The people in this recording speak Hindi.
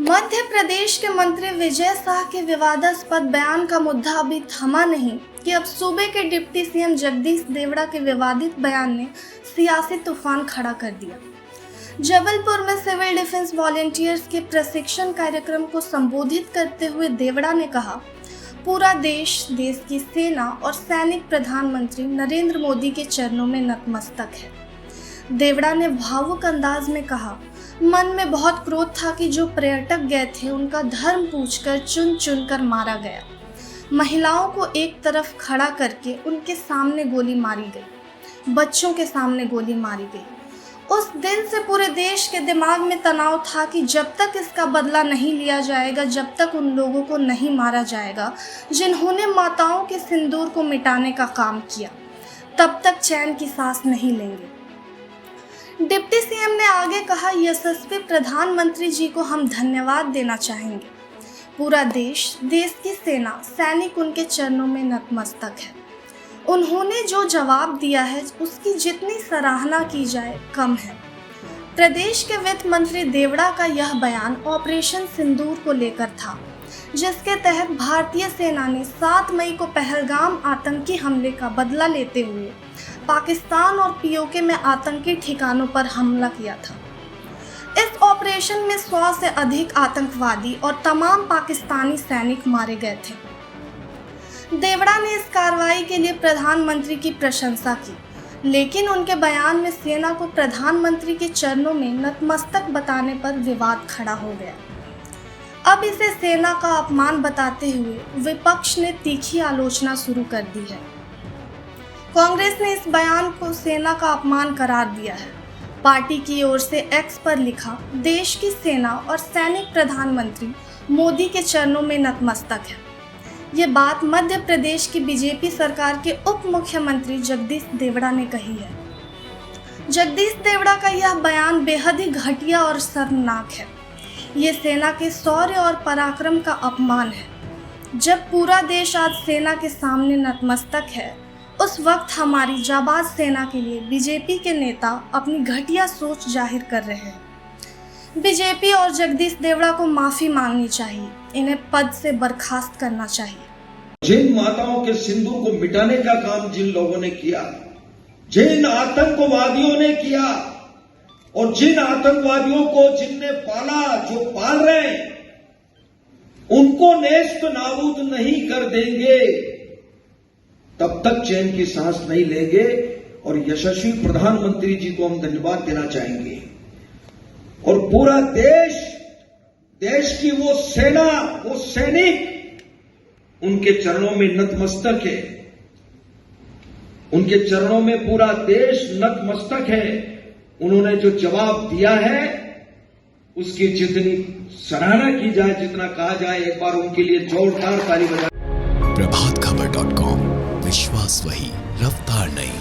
मध्य प्रदेश के मंत्री विजय शाह के विवादास्पद बयान का मुद्दा अभी थमा नहीं कि अब सूबे के डिप्टी सीएम जगदीश देवड़ा के विवादित बयान ने सियासी तूफान खड़ा कर दिया। जबलपुर में सिविल डिफेंस वॉलेंटियर्स के प्रशिक्षण कार्यक्रम को संबोधित करते हुए देवड़ा ने कहा, पूरा देश की सेना और सैनिक प्रधानमंत्री नरेंद्र मोदी के चरणों में नतमस्तक है। देवड़ा ने भावुक अंदाज में कहा, मन में बहुत क्रोध था कि जो पर्यटक गए थे उनका धर्म पूछकर चुन कर मारा गया। महिलाओं को एक तरफ खड़ा करके उनके सामने गोली मारी गई, बच्चों के सामने गोली मारी गई। उस दिन से पूरे देश के दिमाग में तनाव था कि जब तक इसका बदला नहीं लिया जाएगा, जब तक उन लोगों को नहीं मारा जाएगा जिन्होंने माताओं के सिंदूर को मिटाने का काम किया, तब तक चैन की सांस नहीं लेंगे। डिप्टी सीएम ने आगे कहा, यशस्वी प्रधानमंत्री जी को हम धन्यवाद देना चाहेंगे। पूरा देश की सेना, सैनिक उनके चरणों में नतमस्तक है। उन्होंने जो जवाब दिया है उसकी जितनी सराहना की जाए कम है। प्रदेश के वित्त मंत्री देवड़ा का यह बयान ऑपरेशन सिंदूर को लेकर था, जिसके तहत भारतीय सेना ने 7 मई को पहलगाम आतंकी हमले का बदला लेते हुए पाकिस्तान और पीओके में आतंकी ठिकानों पर हमला किया था। इस ऑपरेशन में 100 से अधिक आतंकवादी और तमाम पाकिस्तानी सैनिक मारे गए थे। देवड़ा ने इस कार्रवाई के लिए प्रधानमंत्री की प्रशंसा की, लेकिन उनके बयान में सेना को प्रधानमंत्री के चरणों में नतमस्तक बताने पर विवाद खड़ा हो गया। अब इसे सेना का अपमान बताते हुए विपक्ष ने तीखी आलोचना शुरू कर दी है। कांग्रेस ने इस बयान को सेना का अपमान करार दिया है। पार्टी की ओर से एक्स पर लिखा, देश की सेना और सैनिक प्रधानमंत्री मोदी के चरणों में नतमस्तक है। ये बात मध्य प्रदेश की बीजेपी सरकार के उप मुख्यमंत्री जगदीश देवड़ा ने कही है। जगदीश देवड़ा का यह बयान बेहद ही घटिया और शर्मनाक है। ये सेना के शौर्य और पराक्रम का अपमान है। जब पूरा देश आज सेना के सामने नतमस्तक है, उस वक्त हमारी जाबाज सेना के लिए बीजेपी के नेता अपनी घटिया सोच जाहिर कर रहे हैं। बीजेपी और जगदीश देवड़ा को माफी मांगनी चाहिए, इन्हें पद से बर्खास्त करना चाहिए। जिन माताओं के सिंदूर को मिटाने का काम जिन लोगों ने किया, जिन आतंकवादियों ने किया और जिन आतंकवादियों को जिनने पाला, जो पाल रहे हैं, उनको नेस्त नाबूद नहीं कर देंगे तब तक चैन की सांस नहीं लेंगे। और यशस्वी प्रधानमंत्री जी को हम धन्यवाद देना चाहेंगे। और पूरा देश की वो सेना, वो सैनिक उनके चरणों में नतमस्तक है। उनके चरणों में पूरा देश नतमस्तक है। उन्होंने जो जवाब दिया है उसकी जितनी सराहना की जाए, जितना कहा जाए, एक बार उनके लिए जोरदार ताली बजाएं। प्रभातखबर.com, विश्वास वही, रफ्तार नहीं।